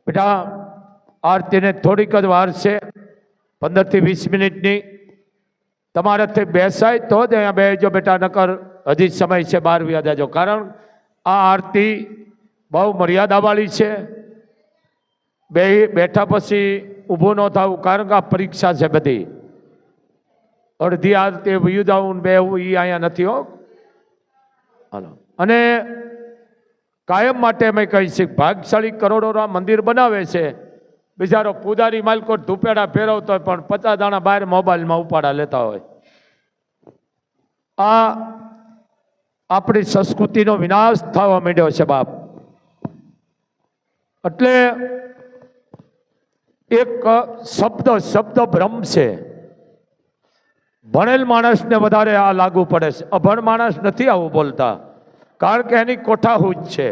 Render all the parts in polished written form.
બેટા આરતીને થોડીક જ વાર છે, 15 થી 20 મિનિટની. તમારાથી બેસાય તો જ અહીંયા બેસજો બેટા, નકર હજી સમય છે 12 વાગ્યા જાજો. કારણ આ આરતી બહુ મર્યાદાવાળી છે. બેઠા પછી ઊભું ન થવું, કારણ કે આ પરીક્ષા છે બધી. અડધી આરતી વયું જવું ને બેહવું એ અહીંયા નથી હો. હાલો. અને કાયમ માટે અમે કહી છીએ, ભાગશાળી કરોડોના મંદિર બનાવે છે, બિચારો પૂજારી માલકો ધૂપેડા ફેરવતો હોય પણ 50 દાણા બહાર મોબાઈલમાં ઉપાડા લેતા હોય. આ આપણી સંસ્કૃતિનો વિનાશ થવા માંડ્યો છે બાપ. એટલે એક શબ્દ ભ્રમ છે. ભણેલ માણસને વધારે આ લાગુ પડે છે, અભણ માણસ નથી આવું બોલતા, કારણ કે એની કોઠાહૂજ છે.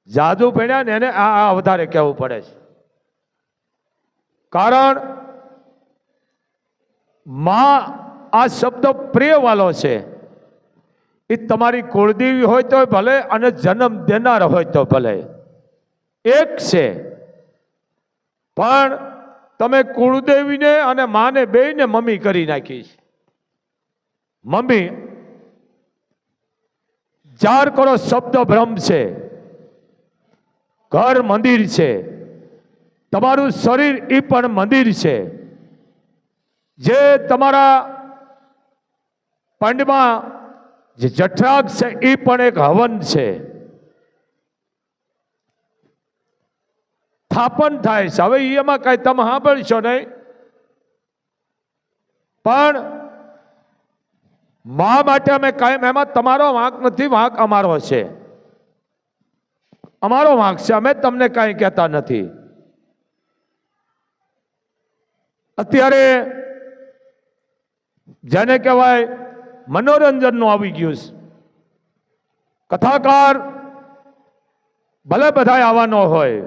જાદુ ભણ્યા ને એને આ વધારે કહેવું પડે છે. કારણ માં આ શબ્દ પ્રિય વાલો છે. એ તમારી કુળદેવી હોય તો ભલે અને જન્મ દેનાર હોય તો ભલે, એક છે. પણ તમે કુળદેવીને અને માને બેયને મમ્મી કરી નાખી છે. મમ્મી જાર કરો શબ્દ ભ્રમ છે. ઘર મંદિર છે, તમારું શરીર એ પણ મંદિર છે. જે તમારા પંડમાં જે જઠરાગ છે એ પણ એક હવન છે. સ્થાપન થાય છે. હવે એમાં કઈ તમે સાંભળશો નહીં, પણ મા માટે અમે કાયમ, એમાં તમારો વાંક નથી, વાંક અમારો છે. અમારો વાંક છે, અમે તમને કાંઈ કહેતા નથી. અત્યારે જેને કહેવાય મનોરંજનનું આવી ગયું છે. કથાકાર ભલે બધા આવવાનો હોય,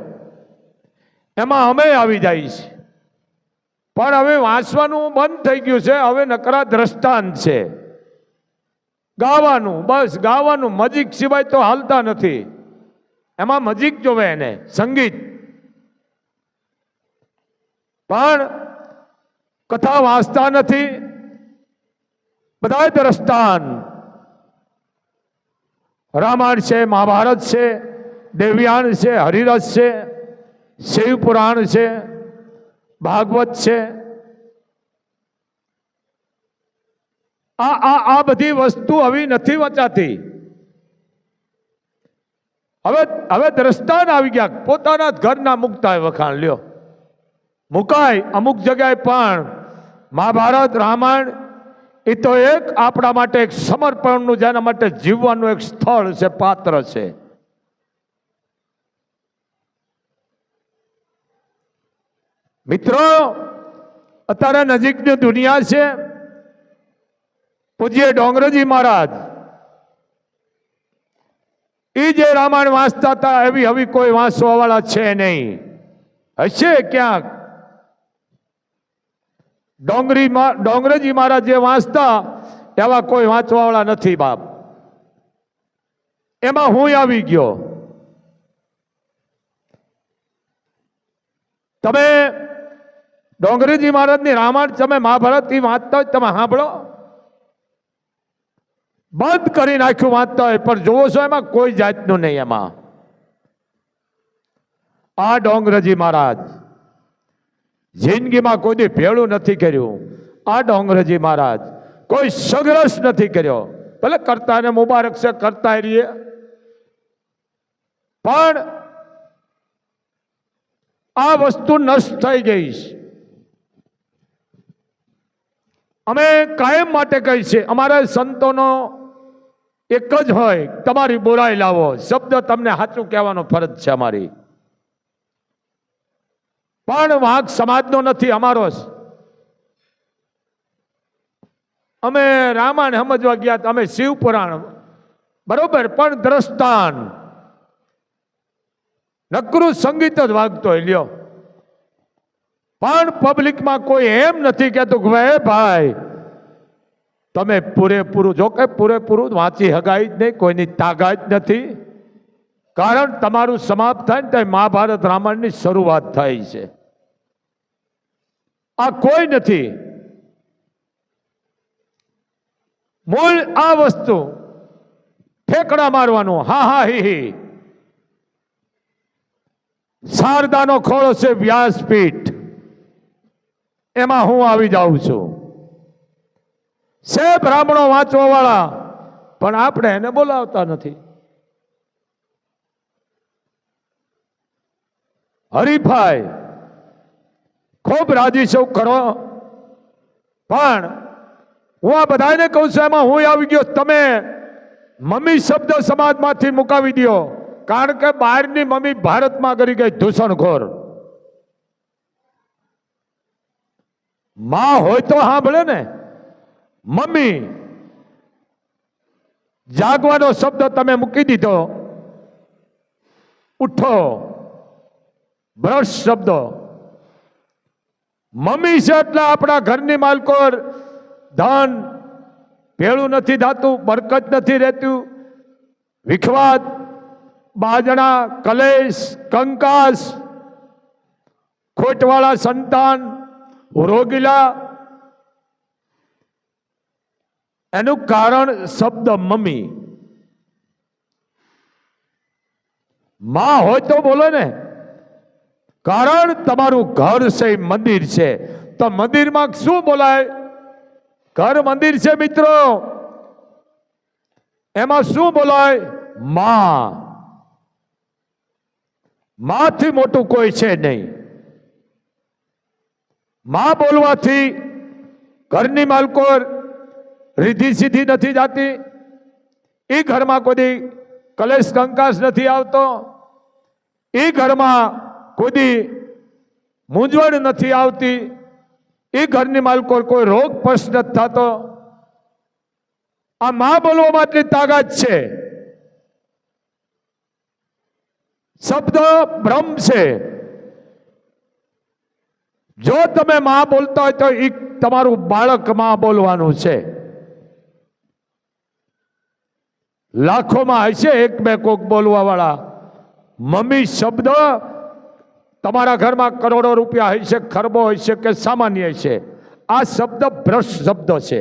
એમાં અમે આવી જાય છે. પણ હવે વાંચવાનું બંધ થઈ ગયું છે. હવે નકરા દ્રષ્ટાંત છે. ગાવાનું, બસ ગાવાનું, મજીક સિવાય તો હાલતા નથી. એમાં મજીક જોવે એને, સંગીત. પણ કથા વાંચતા નથી. બધા દ્રષ્ટાંત, રામાયણ છે, મહાભારત છે, દેવ્યાન છે, હરિરસ છે, શિવ પુરાણ છે, ભાગવત છે. આ બધી વસ્તુ હવે નથી વચાતી. હવે દ્રષ્ટાંત આવી ગયા. પોતાના ઘરના મુકતા વખાણ લ્યો, મુકાય અમુક જગ્યાએ. પણ મહાભારત રામાયણ એ તો એક આપણા માટે એક સમર્પણનું, જેના માટે જીવવાનું એક સ્થળ છે, પાત્ર છે. મિત્રો, અત્યારે નજીકની દુનિયા છે. પૂજ્ય ડોંગરજી મહારાજ એ જે રામાયણ વાંચતા હતા એવી હવે કોઈ વાંચવા વાળા છે નહીં. હશે ક્યાંક. ડોંગરજી મહારાજ જે વાંચતા એવા કોઈ વાંચવા વાળા નથી બાપ. એમાં હું આવી ગયો. તમે ડોંગરજી મહારાજની રામાયણ, તમે મહાભારત એ વાંચતા હોય તમે સાંભળો. બંધ કરી નાખ્યું વાંચતા હોય, પણ જોવો છો એમાં કોઈ જાતનું નહીં. એમાં આ ડોંગરજી મહારાજ જિંદગીમાં કોઈ દી ભેળું નથી કર્યું. આ ડોંગરજી મહારાજ કોઈ સંઘર્ષ નથી કર્યો. ભલે કરતા ને મુબારક છે, કરતા રહીએ, પણ આ વસ્તુ નષ્ટ થઈ ગઈ છે. અમે કાયમ માટે કહી છે, અમારા સંતોનો એક જ હોય, તમારી બોલાઈ લાવો. શબ્દ તમને સાચું કહેવાનો ફરજ છે અમારી. પણ વાંક સમાજનો નથી, અમારો જ. અમે રામાયણ સમજવા ગયા, અમે શિવ પુરાણ બરોબર, પણ દ્રષ્ટાંત નકરું સંગીત જ વાગતો હોય લ્યો. પણ પબ્લિકમાં કોઈ એમ નથી કહેતું કે ભાઈ તમે પૂરેપૂરું, જો કે પૂરેપૂરું વાંચી હગાઈ જ નહીં, કોઈની તાકાત નથી. કારણ તમારું સમાપ્ત થાય ને ત્યારે મહાભારત રામાયણની શરૂઆત થાય છે. આ કોઈ નથી. મૂળ આ વસ્તુ ઠેકડા મારવાનું, હા હા હી હી. શારદાનો ખોળો છે વ્યાસપીઠ, એમાં હું આવી જાઉં છું. છે બ્રાહ્મણો વાંચવા વાળા, પણ આપણે એને બોલાવતા નથી. હરીફાઈ ખૂબ રાજી સૌ કરો, પણ હું આ બધાને કહું છું એમાં હું આવી ગયો. તમે મમ્મી શબ્દ સમાજમાંથી મુકાવી દો, કારણ કે બહારની મમ્મી ભારતમાં કરી ગઈ દૂષણખોર. માં હોય તો સાંભળે ને. મમ્મી જાગવાનો શબ્દ તમે મૂકી દીધો. ઉઠો બ્રશ શબ્દ. મમ્મી છે એટલે આપણા ઘરની માલકોર ધન ભેળું નથી થતું, બરકત નથી રહેતું. વિખવાદ, બાજણા, કલેશ, કંકાસ, ખોટવાળા સંતાન, રોગીલા, એનું કારણ શબ્દ મમ્મી. માં હોય તો બોલો ને. કારણ તમારું ઘર છે મંદિર છે, તો મંદિરમાં શું બોલાય? ઘર મંદિર છે મિત્રો, એમાં શું બોલાય? માં. માંથી મોટું કોઈ છે નહીં. માં બોલવાથી ઘરની માલકોર રીધિ સીધી નથી જાતી. એ ઘરમાં કોઈ કલેશ કંકાસ નથી આવતો. એ ઘરમાં કોઈ મૂંઝવણ નથી આવતી. એ ઘરની માલકોર કોઈ રોગ સ્પર્શ નથી થતો. આ માં બોલવામાં આટલી તાકાત છે. શબ્દ બ્રહ્મ છે. જો તમે માં બોલતા હોય તો એ તમારું બાળક માં બોલવાનું છે. લાખોમાં હશે એક બે કોક બોલવા વાળા. મમ્મી શબ્દ તમારા ઘરમાં કરોડો રૂપિયા હશે, ખરબો હશે કે સામાન્ય હશે. આ શબ્દ બ્રશ શબ્દ છે,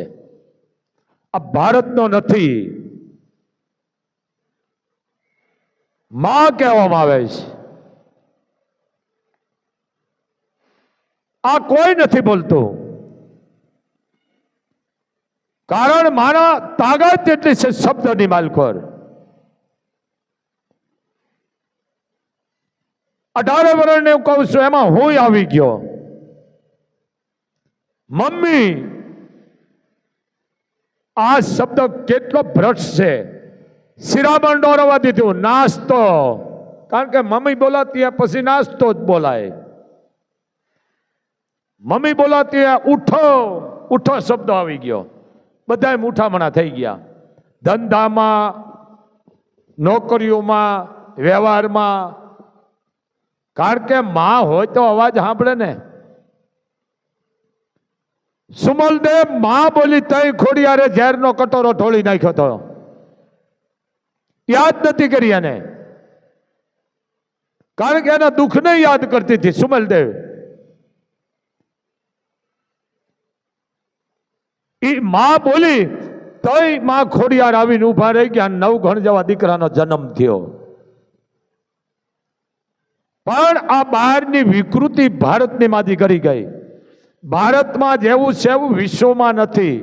આ ભારતનો નથી. માં કહેવામાં આવે છે. આ કોઈ નથી બોલતું, કારણ મારા તાકાત એટલી છે શબ્દની માલકોર. 18 વર્ષને હું કહું છું, એમાં હું આવી ગયો. મમ્મી, આ શબ્દ કેટલો ભ્રષ્ટ છે. શિરામણ દોરવા દીધું. નાસ્તો, કારણ કે મમ્મી બોલાતી પછી નાસ્તો જ બોલાય. મમ્મી બોલાતી ઉઠો, ઉઠો શબ્દ આવી ગયો. બધા મૂઠામણા થઈ ગયા. ધંધામાં, નોકરીઓમાં, વ્યવહારમાં. કારણ કે માં હોય તો અવાજ સાંભળે ને. સુમલદેવ માં બોલી તઈ ખોડિયારે ઝેરનો કટોરો ઢોળી નાખ્યો હતો. યાદ નથી કરી એને, કારણ કે એના દુઃખને યાદ કરતી હતી સુમલદેવ. એ માં બોલી તઈ માં ખોડિયાર આવીને ઉભા રહી ગયા. 9 ગણ જેવા દીકરાનો જન્મ થયો. પણ આ બહારની વિકૃતિ ભારતની માજી કરી ગઈ. ભારતમાં જેવું છે એવું વિશ્વમાં નથી.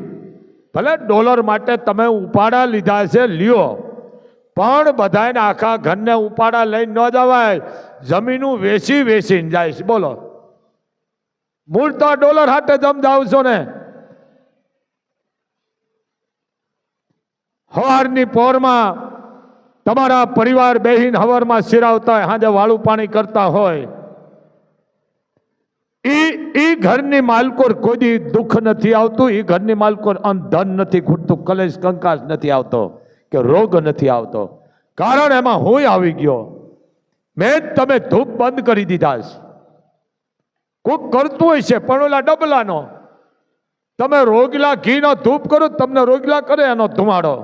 ભલે ડોલર માટે તમે ઉપાડા લીધા છે, લ્યો, પણ બધાને આખા ઘરને ઉપાડા લઈને ન જવાય. જમીનું વેચી વેચીને જાય છે. બોલો, મૂળ તો ડોલર હાટે જમ જાવ છો ને. હવારની પોરમાં તમારા પરિવાર બેહીન હવારમાં સિરાવતા હોય, હાજે વાળું પાણી કરતા હોય. એ ઘરની માલકોર કોઈ દુઃખ નથી આવતું. એ ઘરની માલકોર ધન નથી ખૂટતું, કલેશ કંકાસ નથી આવતો, કે રોગ નથી આવતો. કારણ એમાં હું આવી ગયો. મેં તમે ધૂપ બંધ કરી દીધા છે. કોઈક કરતું હોય છે, પણ ઓલા ડબલાનો. તમે રોગલા ઘીનો ધૂપ કરો, તમને રોગલા કરે એનો ધુમાડો.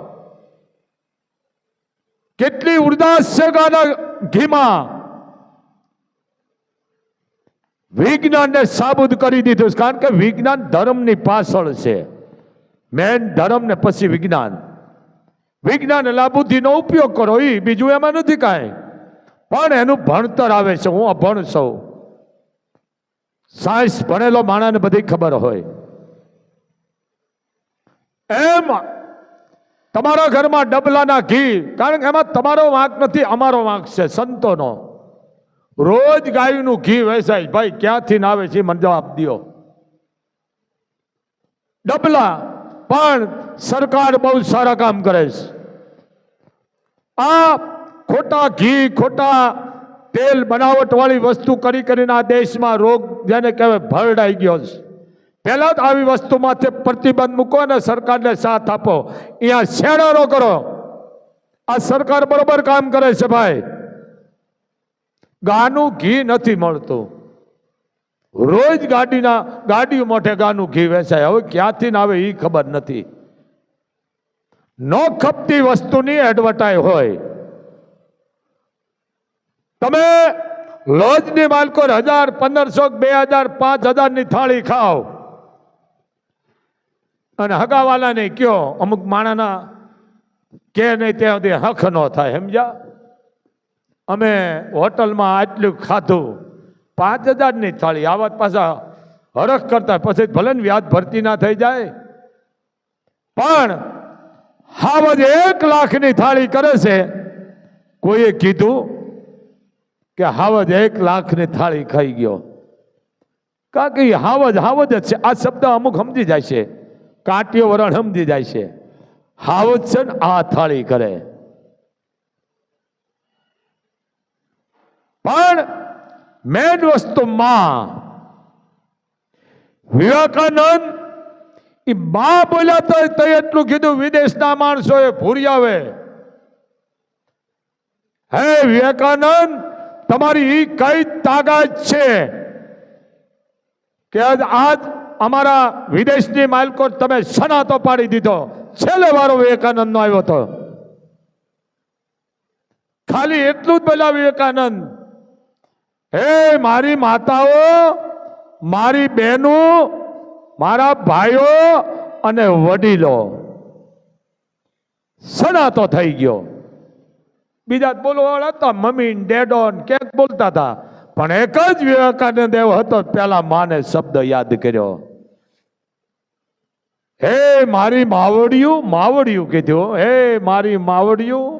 કેટલી ઉદાસ છે ગાના ઘીમાં. વિજ્ઞાનને સાબુત કરી દીધું, કારણ કે વિજ્ઞાન ધર્મની પાછળ છે. મેન ધર્મ ને પછી વિજ્ઞાન. વિજ્ઞાન એટલે બુદ્ધિનો ઉપયોગ કરો, એ બીજું એમાં નથી કાંઈ. પણ એનું ભણતર આવે છે. હું અભણ છું. સાયન્સ ભણેલો માણસને બધી ખબર હોય. એમ તમારા ઘરમાં ડબલાના ઘી, કારણ કે એમાં તમારો વાંક નથી, અમારો વાંક છે સંતોનો. રોજ ગાયનું ઘી વેચાય, ભાઈ ક્યાંથી ના આવે છે મને જવાબ દો. ડબલા પણ સરકાર બહુ સારા કામ કરે છે. આ ખોટા ઘી, ખોટા તેલ, બનાવટ વાળી વસ્તુ કરી કરીને આ દેશમાં રોગ જેને કહેવાય ભરડાઈ ગયો છે. પહેલા જ આવી વસ્તુ માથે પ્રતિબંધ મૂકો અને સરકારને સાથ આપો. અહીંયા શેડારો કરો. આ સરકાર બરોબર કામ કરે છે ભાઈ. ગાનું ઘી નથી મળતું. રોજ ગાડીઓ મોઢે ગાનું ઘી વેચાય. હવે ક્યાંથી ના આવે એ ખબર નથી. નો ખપતી વસ્તુની એડવર્ટાઈઝ હોય. તમે લોજની માલકો 1000, 1500, 2000, 5000 ની થાળી ખાઓ અને હગાવાલાને કયો, અમુક માણાના કે નહીં ત્યાં સુધી હક ન થાય. સમજ્યા? અમે હોટલમાં આટલું ખાધું, 5000 ની થાળી, આવા પાછા હરખ કરતા, પછી ભલે ને વ્યાજ ભરતી ના થઈ જાય. પણ હાવજ 1 લાખની થાળી કરે છે. કોઈએ કીધું કે હાવજ 1 લાખની થાળી ખાઈ ગયો. કારણ કે હાવજ જ છે. આ શબ્દ અમુક સમજી જાય છે, કાંટીઓ વરણ સમજી જાય છે. હાવજ છે ને આ થાળી કરે. પણ મેન વસ્તુમાં વિવેકાનંદ એ બા બોલ્યા તો એટલું કીધું, વિદેશના માણસોએ ભૂરિયાવે, હે વિવેકાનંદ તમારી ઈ કઈ તાકાત છે કે આજ અમારા વિદેશની માલકો તમે સનાતો પાડી દીધો. છેલ્લે વારો વિવેકાનંદ નો આવ્યો હતો. ખાલી એટલું જ બોલ્યા વિવેકાનંદ, હે મારી માતાઓ, મારી બહેનો, મારા ભાઈઓ અને વડીલો, સનાતો થઈ ગયો. બીજા બોલવા વાળા હતા, મમ્મી ડેડો ક્યાંક બોલતા હતા, પણ એક જ વિવેકાનંદ એવો હતો, પેલા માને શબ્દ યાદ કર્યો. હે મારી માવડિયું કીધું, હે મારી માવડિયું,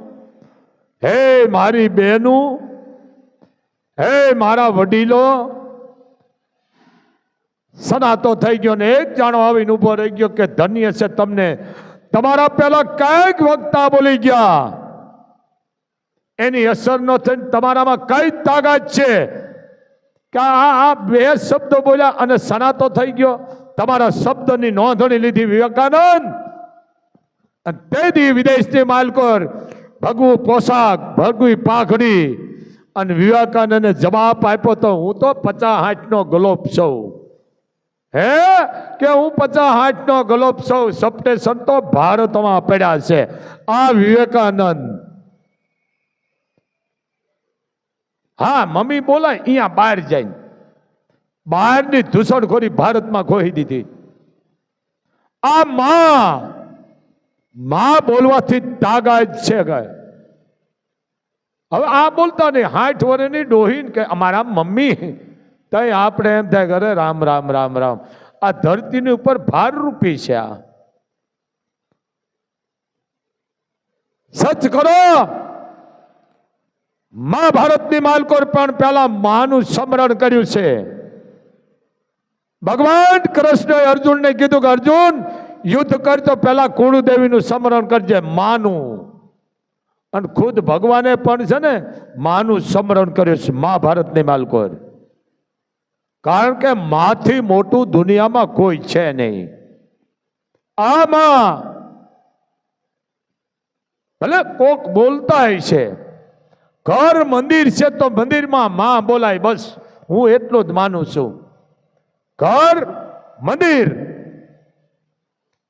હે મારી બહેનો, હે મારા વડીલો. સનાતો થઈ ગયો ને એક જાણો આવીને ઉભો રહી ગયો કે ધન્ય છે તમને, તમારા પેલા કઈક વક્તા બોલી ગયા, એની અસર ન થઈ, તમારામાં કઈ તાકાત છે કે આ 2 શબ્દો બોલ્યા અને સનાતો થઈ ગયો. તમારા શબ્દની નોંધણી લીધી વિવેકાનંદ. અને તેથી વિદેશની માલકોર ભગવું પોશાક, ભગવી પાઘડી, અને વિવેકાનંદને જવાબ આપ્યો તો હું તો 50-60 નો ગલોપ છું. હે કે હું 50-60 નો ગલોપ છું. સપટે સંતો ભારતમાં પડ્યા છે. આ વિવેકાનંદ. હા મમ્મી બોલાય અહીંયા બહાર જઈને, બહારની ધૂસણખોરી ભારતમાં ખોઈ દીધી. આ માં બોલવાથી તાકાત છે. ગાય હવે આ બોલતા નહીં, 60 વર્ષની ડોહીન કે અમારા મમ્મી, તઈ આપણે એમ થાય કરે રામ રામ રામ રામ. આ ધરતીની ઉપર ભારરૂપી છે. આ સચ કરો. મહાભારતની માલકોર પણ પેલા માનું સ્મરણ કર્યું છે. ભગવાન કૃષ્ણએ અર્જુનને કીધું કે અર્જુન યુદ્ધ કર તો પેલા કુળદેવીનું સ્મરણ કરજે, માનું. અને ખુદ ભગવાને પણ છે ને માનું સ્મરણ કર્યું છે મહાભારતની માલકોર. કારણ કે માથી મોટું દુનિયામાં કોઈ છે નહીં. આમાં ભલે કોક બોલતા છે, ઘર મંદિર છે તો મંદિરમાં માં બોલાય, બસ હું એટલું જ માનું છું. ઘર મંદિર.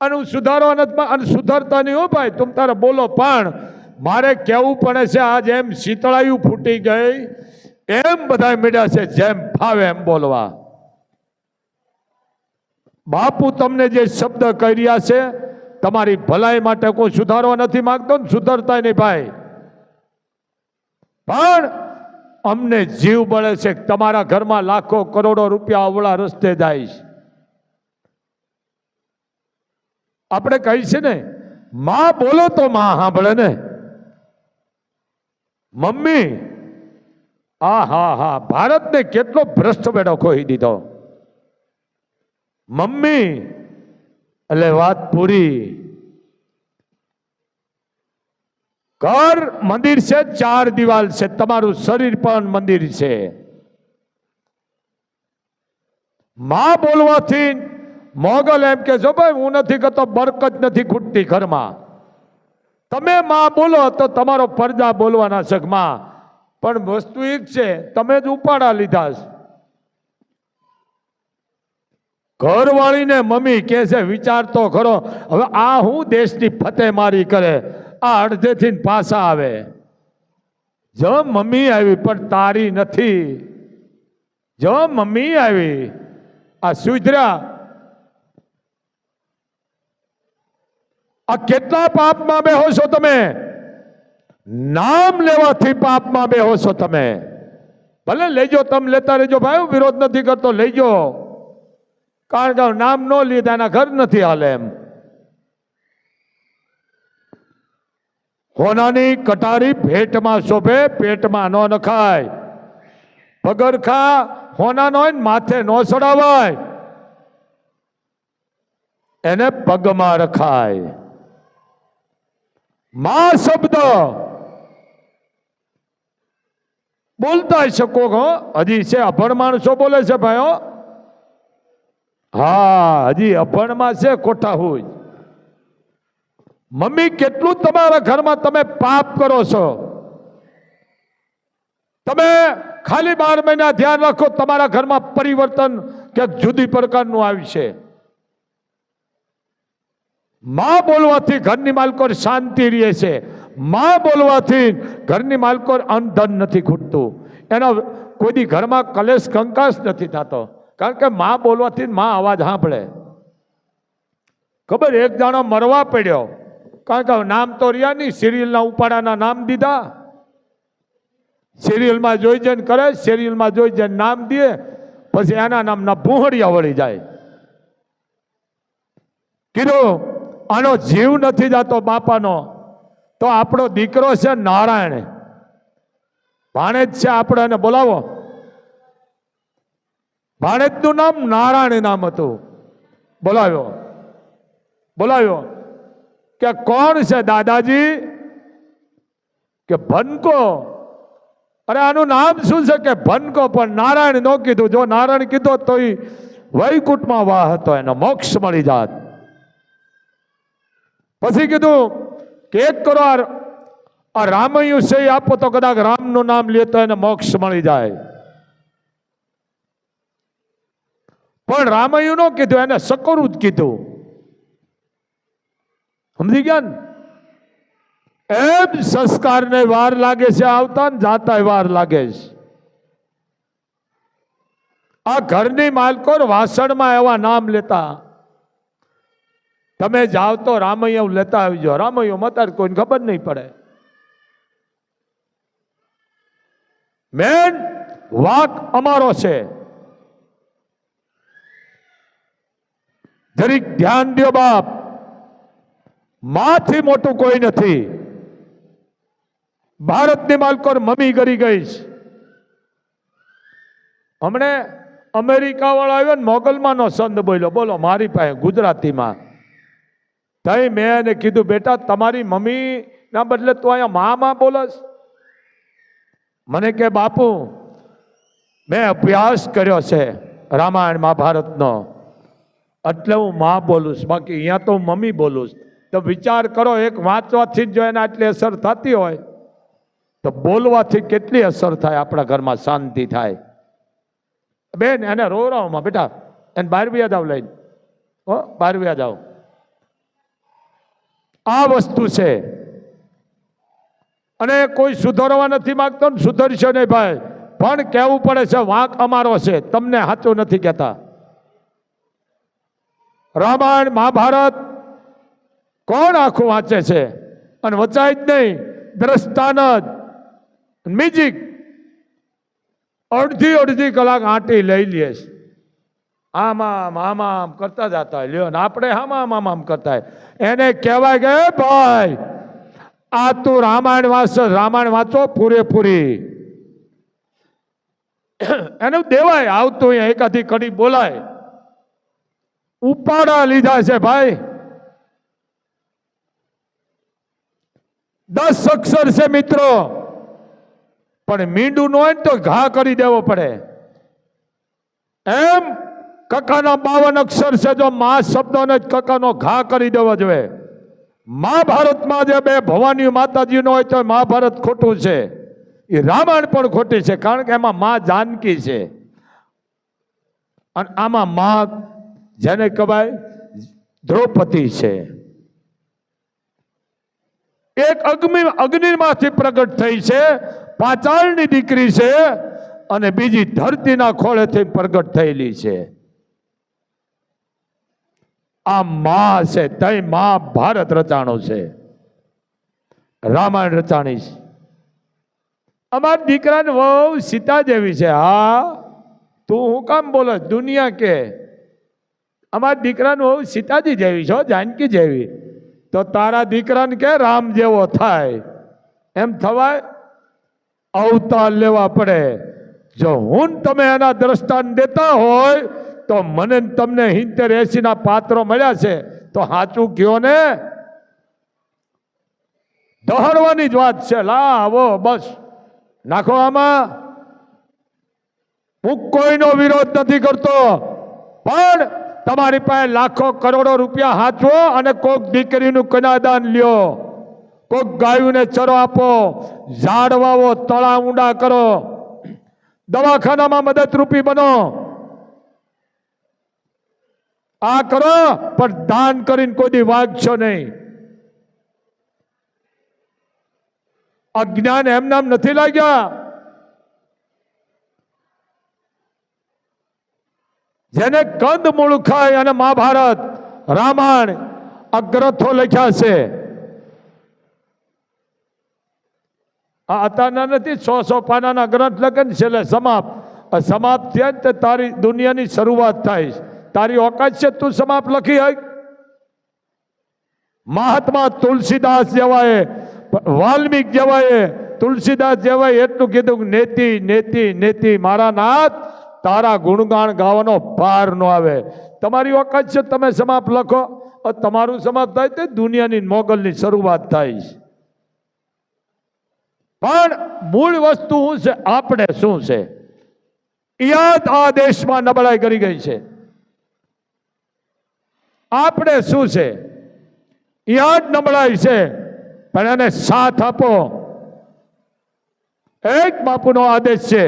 અને હું સુધારવા નથી, અને સુધારતા નહીં હો ભાઈ, તુમ તારે બોલો, પણ મારે કેવું પડે છે, આ જેમ શીતળાયું ફૂટી ગઈ એમ બધા મીડ્યા છે જેમ ફાવે એમ બોલવા. બાપુ તમને જે શબ્દ કહી રહ્યા છે તમારી ભલાઈ માટે કોઈ સુધારવા નથી માંગતો ને સુધરતા નહીં ભાઈ, પણ અમને જીવ બળે છે તમારા ઘરમાં લાખો કરોડો રૂપિયા અવળા રસ્તે જાય છે. આપણે કહી છે ને માં બોલો તો માં સાંભળે ને. મમ્મી હા ભારતને કેટલો ભ્રષ્ટ બેડો ખોઈ દીધો. મમ્મી એટલે વાત પૂરી. ઘર મંદિર છે, 4 દિવાલ છે, તમારું શરીર પણ મંદિર છે. માં બોલવાથી મોગલ એમ કે છો ભાઈ હું નથી કરતો, બરકત નથી ખૂટતી ઘરમાં. તમે માં બોલો તો તમારો ફરજા બોલવાના છે માં, પણ વસ્તુ એક છે તમે જ ઉપાડા લીધા છે. ઘરવાળીને મમ્મી કે છે વિચાર તો ખરો, હવે આ હું દેશની ફતેહ મારી કરે, આ અડધેથી પાછા આવે. જો મમ્મી આવી પણ તારી નથી, જો મમ્મી આવી આ સુધરા. આ કેટલા પાપમાં બેહો છો તમે, નામ લેવાથી પાપમાં બેહો છો તમે. ભલે લેજો, તમે લેતા રહેજો ભાઈ, વિરોધ નથી કરતો, લેજો. કારણ કે નામ ન લીધા એના ઘર નથી હાલે એમ. હોનાની કટારી ભેટમાં શોભે, પેટમાં ન નખાય. પગરખા હોના નો માથે ન ચડાવાય, એને પગમાં રખાય. માં શબ્દ બોલતા શકો હજી છે, અભણ માણસો બોલે છે ભાઈઓ. હા હજી અભણમાં છે કોઠા હોય. મમ્મી કેટલું તમારા ઘરમાં તમે પાપ કરો છો. તમે ખાલી 12 મહિના ધ્યાન રાખો, તમારા ઘરમાં પરિવર્તન ક્યાંક જુદી પ્રકારનું આવશે. માં બોલવાથી ઘરની માલકોર શાંતિ રહે છે. માં બોલવાથી ઘરની માલકોર અનધન નથી ખૂટતું, એનો કોઈ દી ઘરમાં કલેશ કંકાસ નથી થતો. કારણ કે માં બોલવાથી માં અવાજ સાંભળે. ખબર એક જાણો મરવા પડ્યો, કારણ કે નામ તો રહ્યા નહીં, સિરિયલના ઉપાડાના નામ દીધા. સિરિયલમાં જોઈ જઈને કરે, સિરિયલમાં જોઈ જઈને નામ દે, પછી એના નામના ભૂહડિયા વળી જાય. કીધું આનો જીવ નથી જતો બાપાનો, તો આપણો દીકરો છે નારાયણ, ભાણેજ છે, આપણે એને બોલાવો. ભાણેજનું નામ નારાયણ નામ હતું. બોલાવ્યો કે કોણ છે દાદાજી? કે ભનકો. અરે આનું નામ શું છે? કે ભનકો. પણ નારાયણ નો કીધું, જો નારાયણ કીધો તો એ વૈકુંઠમાં વાહ હતો, એનો મોક્ષ મળી જાત. પછી કીધું કે એક કરો આ રામયું છે આપો, તો કદાચ રામનું નામ લે તો એને મોક્ષ મળી જાય. પણ રામયું નો કીધું, એને સકોરું જ કીધું. સમજી ગયા ને? એમ સંસ્કારને વાર લાગે છે આવતા, ને જાતા વાર લાગે છે. આ ઘરની માલકોર વાસણમાં એવા નામ લેતા. તમે જાઓ તો રામૈયા લેતા આવી જાઓ. રામૈયો મતાર કોઈને ખબર નહીં પડે. મેન વાક અમારો છે, જરીક ધ્યાન દો બાપ. માથી મોટું કોઈ નથી. ભારતની માલકોર મમ્મી કરી ગઈ છે. હમણે અમેરિકા વાળો આવ્યો ને, મોગલમાં નો સંત બોલ્યો, બોલો મારી પાસે ગુજરાતીમાં. તઈ મેં એને કીધું બેટા તમારી મમ્મી ના બદલે તું અહીંયા માં બોલસ. મને કે બાપુ મેં અભ્યાસ કર્યો છે રામાયણ મહાભારતનો, એટલે હું માં બોલું છું, બાકી અહીંયા તો હું મમ્મી બોલું છું. તો વિચાર કરો, એક વાંચવાથી જો એને આટલી અસર થતી હોય તો બોલવાથી કેટલી અસર થાય, આપણા ઘરમાં શાંતિ થાય. બેન એને રોવરાવમાં બેટા, એને બહાર વ્યા જાવ લઈને, બહાર વ્યા જાવ. આ વસ્તુ છે. અને કોઈ સુધારવા નથી માંગતો ને સુધરશે નહીં ભાઈ, પણ કહેવું પડે છે વાંક અમારો છે, તમને સાચું નથી કહેતા. રામાયણ મહાભારત કોણ આખું વાંચે છે? અને વચાય જ નહીં, દ્રષ્ટાનંદ મ્યુઝિક અડધી કલાક આંટી લઈ લે છે. આમ કરતા જતા લ્યો ને આપણે આમ કરતા. એને કહેવાય કે ભાઈ આ તું રામાયણ વાંચો પૂરેપૂરી. એનું દેવાય આવતું એકાદી કડી બોલાય. ઉપાડા લીધા છે ભાઈ, 10 અક્ષર છે મિત્રો, પણ મીંડું ન હોય ને તો ઘા કરી દેવો પડે. એમ કકાના 52 અક્ષર છે, જો મા શબ્દોને જ કકાનો ઘા કરી દેવો જોઈએ. મહાભારતમાં જે 2 ભવાની માતાજીનો હોય તો મહાભારત ખોટું છે, એ રામાયણ પણ ખોટી છે, કારણ કે એમાં મા જાનકી છે અને આમાં મા જેને કહેવાય દ્રૌપદી છે. એક અગ્નિમાંથી પ્રગટ થઈ છે, પાચાળની દીકરી છે, અને બીજી ધરતીના ખોળેથી પ્રગટ થયેલી છે. આ મા છે, તઈ મહાભારત રચાણો છે, રામાયણ રચાણી છે. અમારા દીકરાને વહુ સીતા જેવી છે. હા, તું હું કામ બોલો? દુનિયા કે અમારા દીકરાને વહુ સીતાજી જેવી છો, જાનકી જેવી. તો તારા દીકરાને કે રામ જેવો થાય, એમ થવાય? અવતાર લેવા પડે. જો હું તમે એના દ્રષ્ટાંત દેતા હોય તો મને તમને 70-80 ના પાત્રો મળ્યા છે, તો સાચું કયો ને. દહડવાની જ વાત છે. લાવો બસ નાખો આમાં. હું કોઈનો વિરોધ નથી કરતો, પણ તમારી પાસે લાખો કરોડો રૂપિયા હાચવો અને કોક દીકરીનું કન્યાદાન લ્યો, કોક ગાયોને ચરો આપો, ઝાડ વાવો, તળા ઊંડા કરો, દવાખાનામાં મદદરૂપી બનો. આ કરો, પણ દાન કરીને કોઈ દી વાગશો નહીં. અજ્ઞાન એમ નામ નથી લાગ્યા. જેને કંદ મૂળ ખાય અને મહાભારત રામાયણ આ ગ્રંથો લખ્યા છે. આ અત્યારના નથી 100 પાનાના ગ્રંથ લખે ને છેલ્લે સમાપ્ત થયા ને તારી દુનિયાની શરૂઆત થાય. તારી ઓકાત છે તું સમાપ્ત લખી હક? મહાત્મા તુલસીદાસ જેવાય, વાલ્મીક જેવાય, તુલસીદાસ જેવાય એટલું કીધું કે નેતિ નેતિ નેતિ, મારા નાથ તારા ગુણગાન ગાવાનો પાર ન આવે. તમારી ઓકાત છે તમે સમાપ્ત લખો, તમારું સમાપ્ત થાય તે દુનિયાની મોગલની શરૂઆત થાય. પણ મૂળ વસ્તુ શું છે? આપણે શું છે? યાદ આ દેશમાં નબળાઈ કરી ગઈ છે. આપણે શું છે? યાદ નબળાઈ છે, પણ એને સાથ આપો. એક બાપુનો આદેશ છે.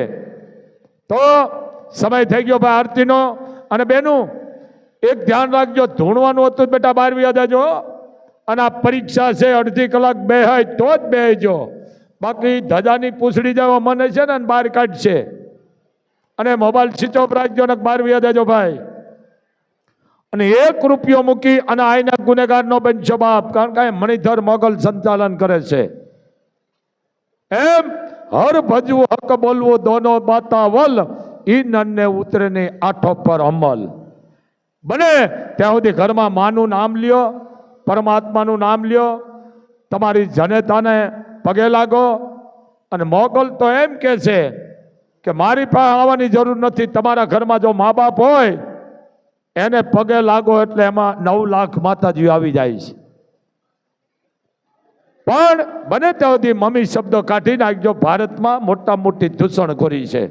તો સમય થઈ ગયો ભાઈ આરતીનો. અને બેનું એક ધ્યાન રાખજો, ધૂણવાનું હતું બેટા 12 વાગ્યા જજો. અને આ પરીક્ષા છે, અડધી કલાક બેહાય તો જ બેહજો, બાકી ધજાની પૂછડી જવા મને છે ને બહાર કાઢશે. અને મોબાઈલ સ્વિચ ઓફ રાખજો ને 12 વાગ્યા જજો ભાઈ. અને 1 રૂપિયો મૂકી અને આઈના ગુનેગારનો બનશો બાપ, કારણ કે મણિધર મોગલ સંચાલન કરે છે. એમ હર ભજવું હક બોલવું દોનો બાતાવલ, ઈ નન્ને ઉતરે નહીં આઠો પર અમલ. બને ત્યાં સુધી ઘરમાં માનું નામ લ્યો, પરમાત્માનું નામ લ્યો, તમારી જનેતાને પગે લાગો. અને મોગલ તો એમ કે છે કે મારી પાસે આવવાની જરૂર નથી, તમારા ઘરમાં જો મા બાપ હોય એને પગે લાગો એટલે એમાં 9 લાખ માતાજી આવી જાય છે. પણ બને ત્યાં સુધી મમ્મી શબ્દો કાઢી નાખજો. ભારતમાં મોટા મોટી દૂષણખોરી છે.